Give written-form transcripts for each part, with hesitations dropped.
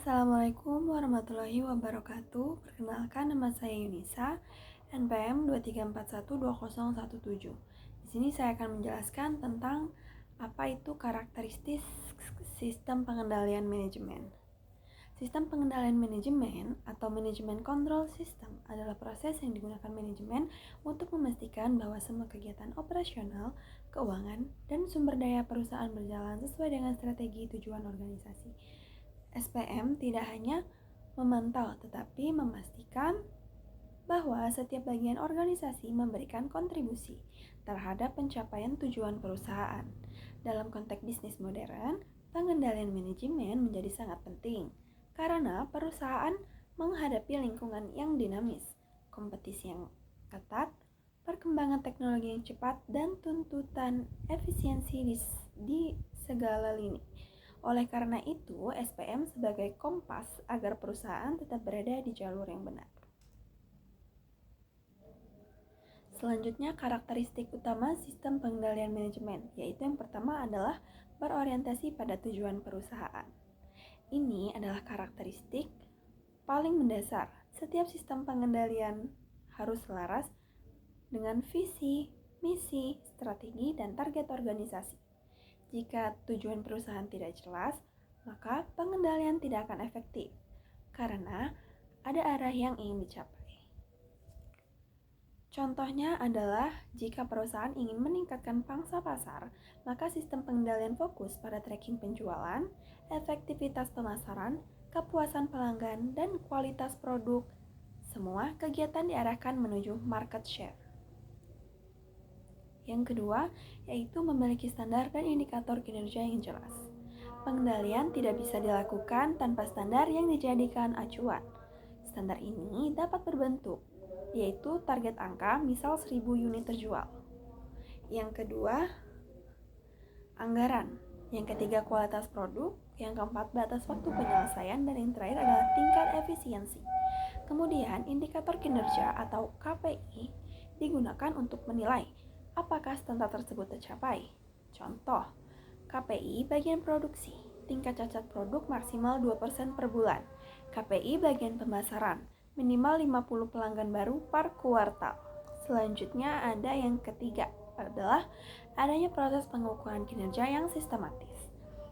Assalamualaikum warahmatullahi wabarakatuh. Perkenalkan, nama saya Yunisa, NPM 234120117. Di sini saya akan menjelaskan tentang apa itu karakteristik sistem pengendalian manajemen. Sistem pengendalian manajemen atau manajemen control system adalah proses yang digunakan manajemen untuk memastikan bahwa semua kegiatan operasional, keuangan, dan sumber daya perusahaan berjalan sesuai dengan strategi tujuan organisasi. SPM tidak hanya memantau tetapi memastikan bahwa setiap bagian organisasi memberikan kontribusi terhadap pencapaian tujuan perusahaan. Dalam konteks bisnis modern, pengendalian manajemen menjadi sangat penting karena perusahaan menghadapi lingkungan yang dinamis, kompetisi yang ketat, perkembangan teknologi yang cepat, dan tuntutan efisiensi di segala lini. Oleh karena itu, SPM sebagai kompas agar perusahaan tetap berada di jalur yang benar. Selanjutnya, karakteristik utama sistem pengendalian manajemen, yaitu yang pertama adalah berorientasi pada tujuan perusahaan. Ini adalah karakteristik paling mendasar. Setiap sistem pengendalian harus selaras dengan visi, misi, strategi, dan target organisasi. Jika tujuan perusahaan tidak jelas, maka pengendalian tidak akan efektif karena ada arah yang ingin dicapai. Contohnya adalah jika perusahaan ingin meningkatkan pangsa pasar, maka sistem pengendalian fokus pada tracking penjualan, efektivitas pemasaran, kepuasan pelanggan, dan kualitas produk. Semua kegiatan diarahkan menuju market share. Yang kedua, yaitu memiliki standar dan indikator kinerja yang jelas. Pengendalian tidak bisa dilakukan tanpa standar yang dijadikan acuan. Standar ini dapat berbentuk, yaitu target angka, misal 1000 unit terjual. Yang kedua, anggaran. Yang ketiga, kualitas produk. Yang keempat, batas waktu penyelesaian. Dan yang terakhir adalah tingkat efisiensi. Kemudian, indikator kinerja atau KPI digunakan untuk menilai apakah standar tersebut tercapai. Contoh, KPI bagian produksi, tingkat cacat produk maksimal 2% per bulan. KPI bagian pemasaran, minimal 50 pelanggan baru per kuartal. Selanjutnya ada yang ketiga, adalah adanya proses pengukuran kinerja yang sistematis.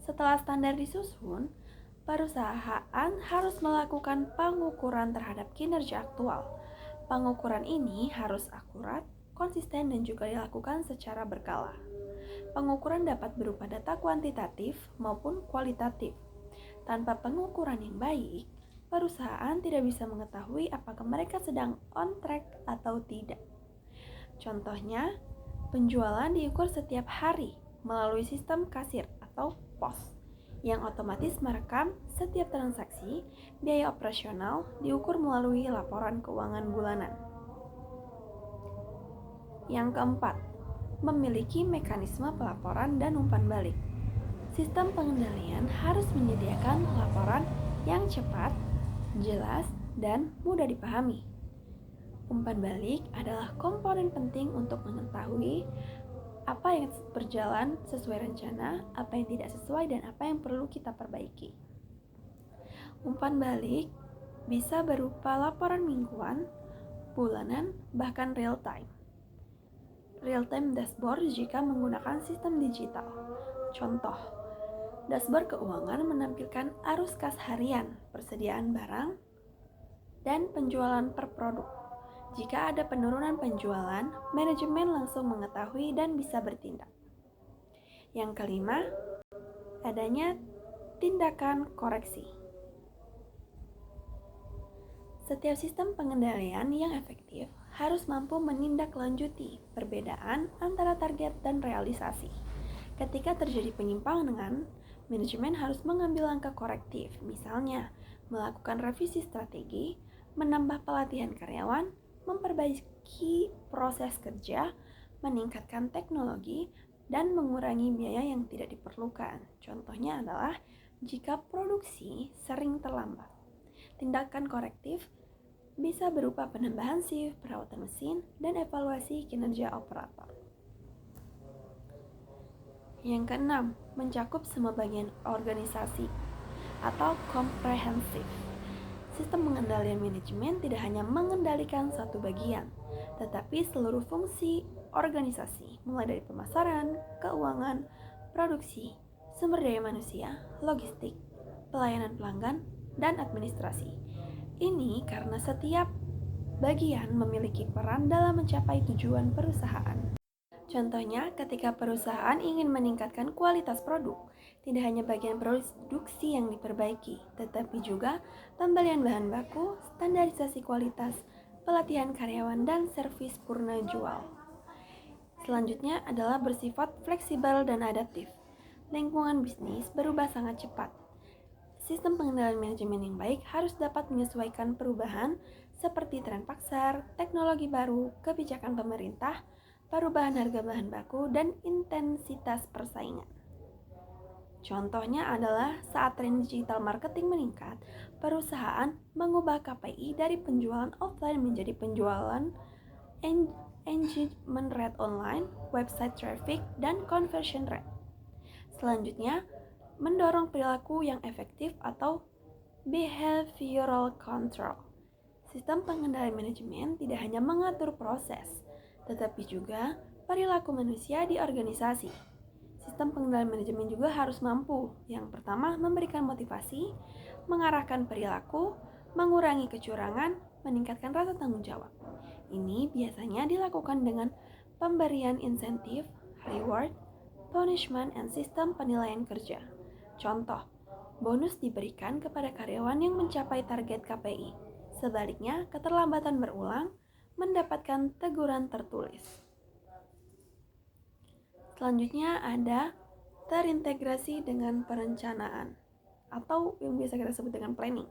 Setelah standar disusun, perusahaan harus melakukan pengukuran terhadap kinerja aktual. Pengukuran ini harus akurat, konsisten, dan juga dilakukan secara berkala. Pengukuran dapat berupa data kuantitatif maupun kualitatif. Tanpa pengukuran yang baik, perusahaan tidak bisa mengetahui apakah mereka sedang on track atau tidak. Contohnya, penjualan diukur setiap hari melalui sistem kasir atau POS yang otomatis merekam setiap transaksi. Biaya operasional diukur melalui laporan keuangan bulanan. Yang keempat, memiliki mekanisme pelaporan dan umpan balik. Sistem pengendalian harus menyediakan laporan yang cepat, jelas, dan mudah dipahami. Umpan balik adalah komponen penting untuk mengetahui apa yang berjalan sesuai rencana, apa yang tidak sesuai, dan apa yang perlu kita perbaiki. Umpan balik bisa berupa laporan mingguan, bulanan, bahkan real time dashboard jika menggunakan sistem digital. Contoh, dashboard keuangan menampilkan arus kas harian, persediaan barang, dan penjualan per produk. Jika ada penurunan penjualan, manajemen langsung mengetahui dan bisa bertindak. Yang kelima, adanya tindakan koreksi. Setiap sistem pengendalian yang efektif harus mampu menindaklanjuti perbedaan antara target dan realisasi. Ketika terjadi penyimpangan, manajemen harus mengambil langkah korektif, misalnya melakukan revisi strategi, menambah pelatihan karyawan, memperbaiki proses kerja, meningkatkan teknologi, dan mengurangi biaya yang tidak diperlukan. Contohnya adalah jika produksi sering terlambat. Tindakan korektif bisa berupa penambahan shift, perawatan mesin, dan evaluasi kinerja operator. Yang keenam, mencakup semua bagian organisasi. atau komprehensif. Sistem pengendalian manajemen tidak hanya mengendalikan satu bagian, tetapi seluruh fungsi organisasi, mulai dari pemasaran, keuangan, produksi, sumber daya manusia, logistik, pelayanan pelanggan, dan administrasi. Ini karena setiap bagian memiliki peran dalam mencapai tujuan perusahaan. Contohnya, ketika perusahaan ingin meningkatkan kualitas produk, tidak hanya bagian produksi yang diperbaiki, tetapi juga pembelian bahan baku, standarisasi kualitas, pelatihan karyawan, dan servis purna jual. Selanjutnya adalah bersifat fleksibel dan adaptif. Lingkungan bisnis berubah sangat cepat. Sistem pengendalian manajemen yang baik harus dapat menyesuaikan perubahan seperti tren pasar, teknologi baru, kebijakan pemerintah, perubahan harga bahan baku, dan intensitas persaingan. Contohnya adalah saat tren digital marketing meningkat, perusahaan mengubah KPI dari penjualan offline menjadi penjualan engagement rate online, website traffic, dan conversion rate. Selanjutnya, mendorong perilaku yang efektif atau behavioral control. Sistem pengendalian manajemen tidak hanya mengatur proses, tetapi juga perilaku manusia di organisasi. Sistem pengendalian manajemen juga harus mampu, yang pertama, memberikan motivasi, mengarahkan perilaku, mengurangi kecurangan, meningkatkan rasa tanggung jawab. Ini biasanya dilakukan dengan pemberian insentif, reward, punishment, and sistem penilaian kerja. Contoh, bonus diberikan kepada karyawan yang mencapai target KPI. Sebaliknya, keterlambatan berulang mendapatkan teguran tertulis. Selanjutnya ada terintegrasi dengan perencanaan atau yang biasa kita sebut dengan planning.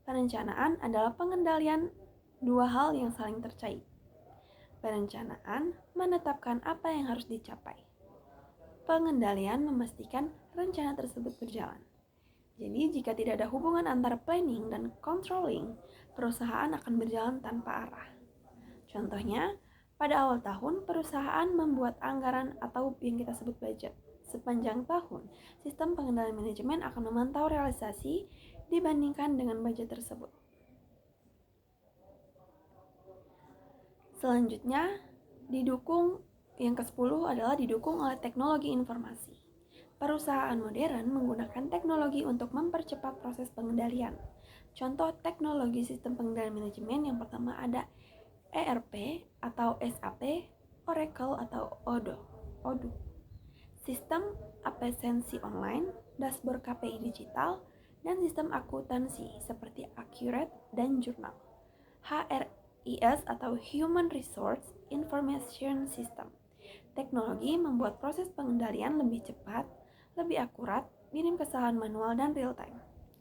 Perencanaan adalah pengendalian dua hal yang saling terkait. Perencanaan menetapkan apa yang harus dicapai. Pengendalian memastikan rencana tersebut berjalan. Jadi, jika tidak ada hubungan antara planning dan controlling, perusahaan akan berjalan tanpa arah. Contohnya, pada awal tahun, perusahaan membuat anggaran atau yang kita sebut budget. Sepanjang tahun, sistem pengendalian manajemen akan memantau realisasi dibandingkan dengan budget tersebut. Selanjutnya, yang ke-10 adalah didukung oleh teknologi informasi. Perusahaan modern menggunakan teknologi untuk mempercepat proses pengendalian. Contoh teknologi sistem pengendalian manajemen yang pertama ada ERP atau SAP, Oracle atau Odoo. Sistem absensi online, dashboard KPI digital, dan sistem akuntansi seperti Accurate dan Jurnal. HRIS atau Human Resource Information System. Teknologi membuat proses pengendalian lebih cepat, lebih akurat, minim kesalahan manual dan real time.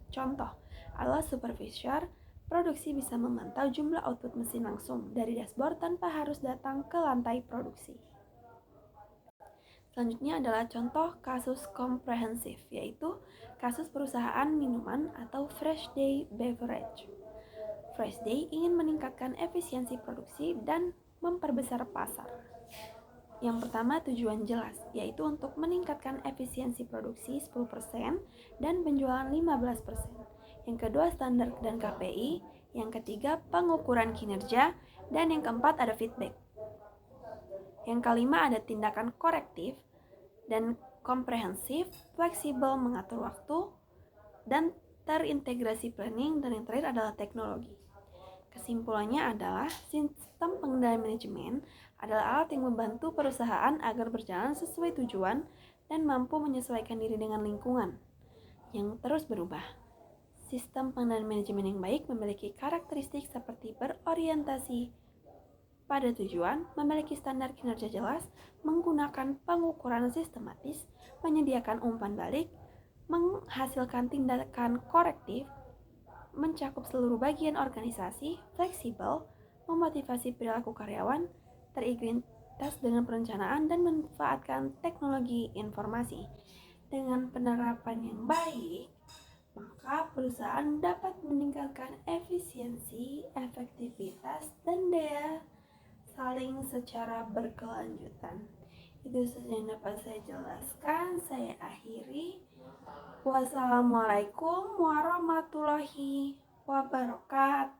Contoh adalah supervisor produksi bisa memantau jumlah output mesin langsung dari dashboard tanpa harus datang ke lantai produksi. Selanjutnya adalah contoh kasus komprehensif, yaitu kasus perusahaan minuman atau Fresh Day Beverage. Fresh Day ingin meningkatkan efisiensi produksi dan memperbesar pasar. Yang pertama, tujuan jelas, yaitu untuk meningkatkan efisiensi produksi 10% dan penjualan 15%. Yang kedua, standar dan KPI. Yang ketiga, pengukuran kinerja. Dan yang keempat, ada feedback. Yang kelima, ada tindakan korektif dan komprehensif, fleksibel mengatur waktu, dan terintegrasi planning. Dan yang terakhir adalah teknologi. Kesimpulannya adalah sistem pengendalian manajemen adalah alat yang membantu perusahaan agar berjalan sesuai tujuan dan mampu menyesuaikan diri dengan lingkungan yang terus berubah. Sistem pengendalian manajemen yang baik memiliki karakteristik seperti berorientasi pada tujuan, memiliki standar kinerja jelas, menggunakan pengukuran sistematis, menyediakan umpan balik, menghasilkan tindakan korektif, mencakup seluruh bagian organisasi, fleksibel, memotivasi perilaku karyawan, terintegritas dengan perencanaan, dan memanfaatkan teknologi informasi. Dengan penerapan yang baik, maka perusahaan dapat meningkatkan efisiensi, efektivitas, dan daya saing secara berkelanjutan. Itu saja yang dapat saya jelaskan. Saya akhiri. Wassalamualaikum warahmatullahi wabarakatuh.